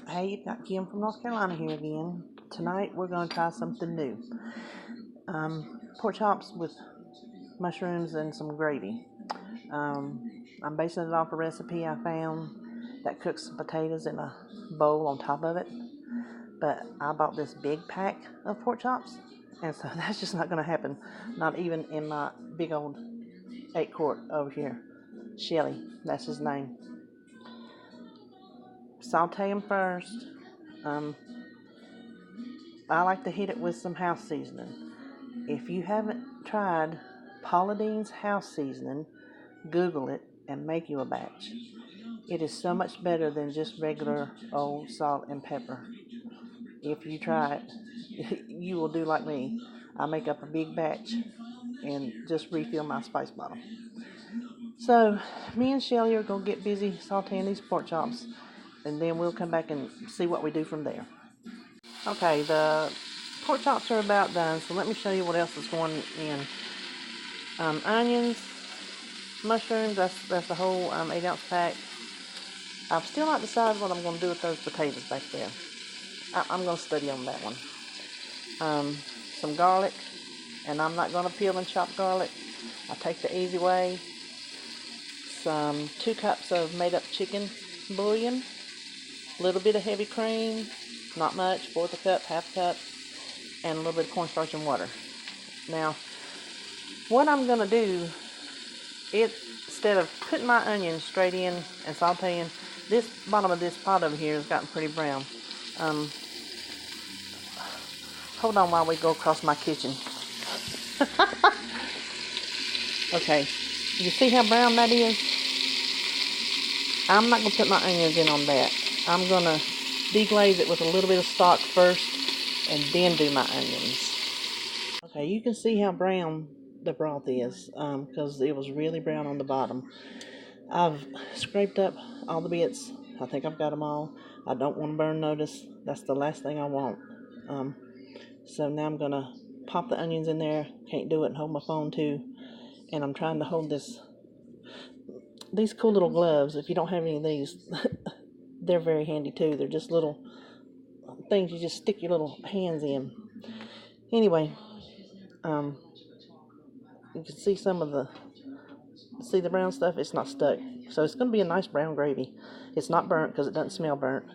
Hey, you've got Kim from North Carolina here again. Tonight we're going to try something new. Pork chops with mushrooms and some gravy. I'm basing it off a recipe I found that cooks some potatoes in a bowl on top of it. But I bought this big pack of pork chops, and so that's just not going to happen. Not even in my big old 8-quart over here. Shelly, that's his name. Saute them first. Um, I like to hit it with some house seasoning. If you haven't tried Paula Deen's house seasoning, Google it and make you a batch. It is so much better than just regular old salt and pepper. If you try it, you will do like me. I make up a big batch and just refill my spice bottle. So, me and Shelly are going to get busy sauteing these pork chops, and then we'll come back and see what we do from there. Okay, the pork chops are about done, so let me show you what else is going in. Onions, mushrooms, that's the whole 8-ounce pack. I've still not decided what I'm going to do with those potatoes back there. I'm going to study on that one. Some garlic, and I'm not going to peel and chop garlic. I take the easy way. Some 2 cups of made up chicken bouillon, a little bit of heavy cream, not much, 1/4 cup, 1/2 cup, and a little bit of cornstarch and water. Now, what I'm going to do, instead of putting my onions straight in and sauteing, this bottom of this pot over here has gotten pretty brown. Hold on while we go across my kitchen. Okay, you see how brown that is? I'm not going to put my onions in on that. I'm going to deglaze it with a little bit of stock first and then do my onions. Okay, you can see how brown the broth is because it was really brown on the bottom. I've scraped up all the bits. I think I've got them all. I don't want to burn notice. That's the last thing I want. So now I'm going to pop the onions in there. Can't do it and hold my phone too. And I'm trying to hold these cool little gloves. If you don't have any of these, they're very handy too. They're just little things you just stick your little hands in. Anyway, you can see the brown stuff. It's not stuck. So it's going to be a nice brown gravy. It's not burnt because it doesn't smell burnt.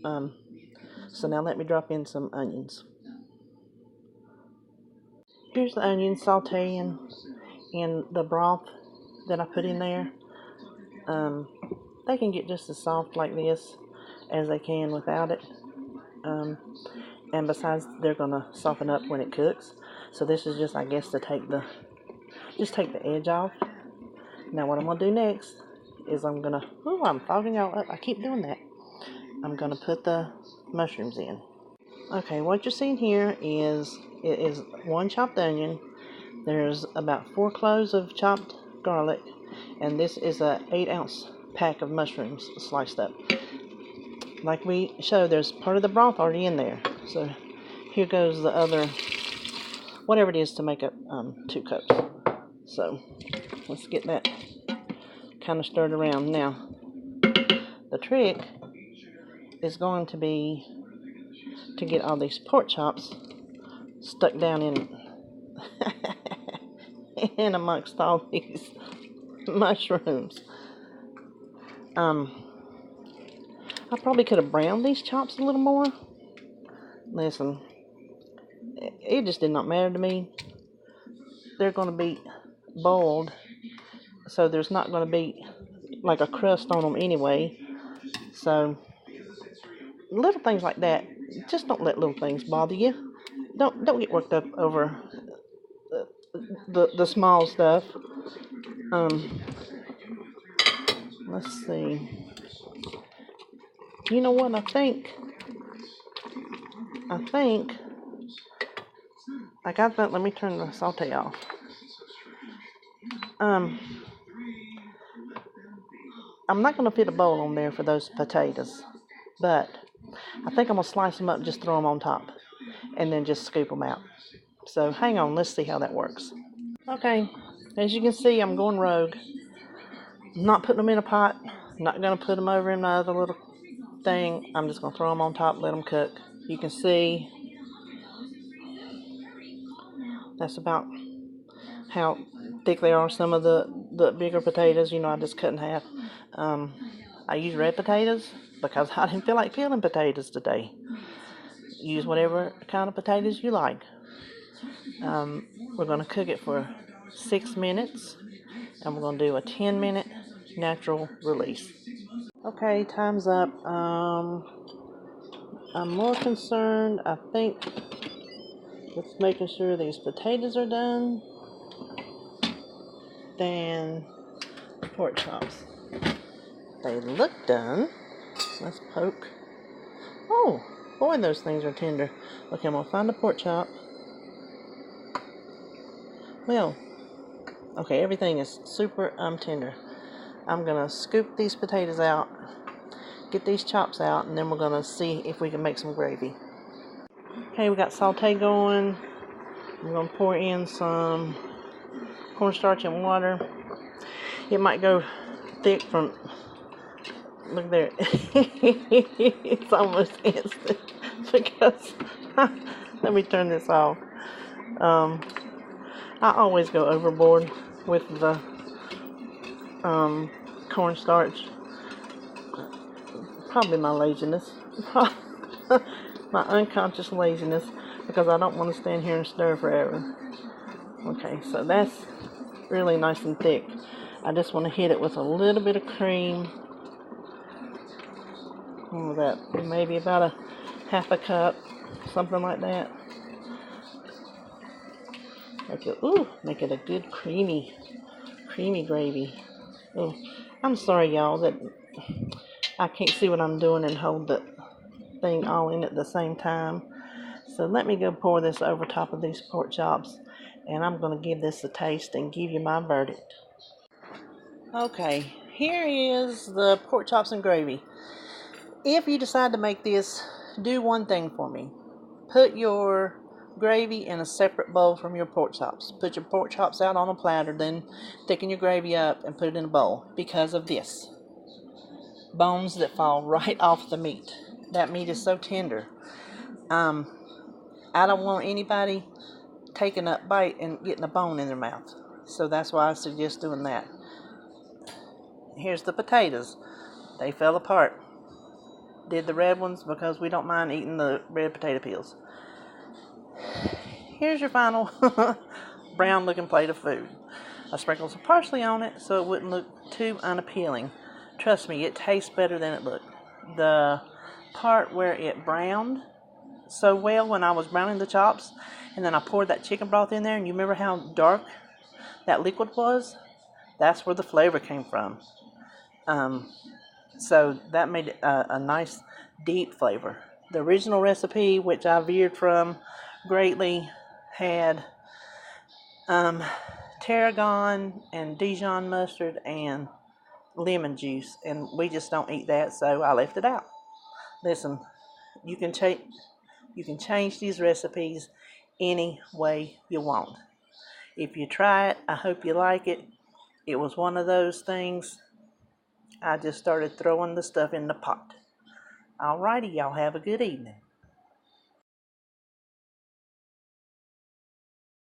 So now let me drop in some onions. Here's the onions sauteing in the broth that I put in there. They can get just as soft like this as they can without it. And besides, they're going to soften up when it cooks. So this is just, I guess, to take the edge off. Now what I'm going to do next is I'm fogging y'all up. I keep doing that. I'm going to put the mushrooms in. Okay, what you're seeing here is 1 chopped onion. There's about 4 cloves of chopped garlic, and this is a 8-ounce pack of mushrooms sliced up. Like we showed, there's part of the broth already in there. So here goes the other, whatever it is to make up 2 cups. So let's get that kind of stirred around. Now, the trick is going to be to get all these pork chops stuck down in amongst all these mushrooms. I probably could have browned these chops a little more. Listen, it just did not matter to me. They're going to be boiled, so there's not going to be like a crust on them anyway. So little things like that, just don't let little things bother you. Don't get worked up over the small stuff. Let's see. You know what? I think let me turn the saute off. I'm not going to fit a bowl on there for those potatoes, but I think I'm going to slice them up and just throw them on top and then just scoop them out. So hang on, let's see how that works. Okay, as you can see, I'm going rogue. I'm not putting them in a pot. I'm not going to put them over in my other little thing, I'm just going to throw them on top, let them cook. You can see that's about how thick they are. Some of the bigger potatoes, you know, I just cut in half. I use red potatoes because I didn't feel like peeling potatoes today. Use whatever kind of potatoes you like. We're going to cook it for 6 minutes, and we're going to do a 10-minute natural release. Okay, time's up. I'm more concerned, I think, with making sure these potatoes are done than the pork chops. They look done. Let's poke. Oh, boy, those things are tender. Okay, I'm going to find the pork chop. Well, okay, everything is super tender. I'm going to scoop these potatoes out, get these chops out, and then we're going to see if we can make some gravy. Okay, we got saute going. I'm going to pour in some cornstarch and water. It might go thick from, look there, it's almost instant because, let me turn this off. I always go overboard with the cornstarch. Probably my laziness, my unconscious laziness, because I don't want to stand here and stir forever. Okay, so that's really nice and thick. I just want to hit it with a little bit of cream. That maybe about a half a cup, something like that. Make it a good creamy gravy. Oh, I'm sorry, y'all, that I can't see what I'm doing and hold the thing all in at the same time. So let me go pour this over top of these pork chops, and I'm going to give this a taste and give you my verdict. Okay, here is the pork chops and gravy. If you decide to make this, do one thing for me. Put your gravy in a separate bowl from your pork chops. Put your pork chops out on a platter, then thicken your gravy up and put it in a bowl. Because of this. Bones that fall right off the meat. That meat is so tender. I don't want anybody taking a bite and getting a bone in their mouth. So that's why I suggest doing that. Here's the potatoes. They fell apart. Did the red ones because we don't mind eating the red potato peels. Here's your final brown looking plate of food. I sprinkled some parsley on it so it wouldn't look too unappealing. Trust me, it tastes better than it looked. The part where it browned so well when I was browning the chops, and then I poured that chicken broth in there, and you remember how dark that liquid was? That's where the flavor came from. So that made it a nice deep flavor. The original recipe, which I veered from greatly, had tarragon and Dijon mustard and lemon juice, and we just don't eat that, so I left it out. Listen, you can change these recipes any way you want. If you try it, I hope you like it. It was one of those things. I just started throwing the stuff in the pot. Alrighty, y'all have a good evening.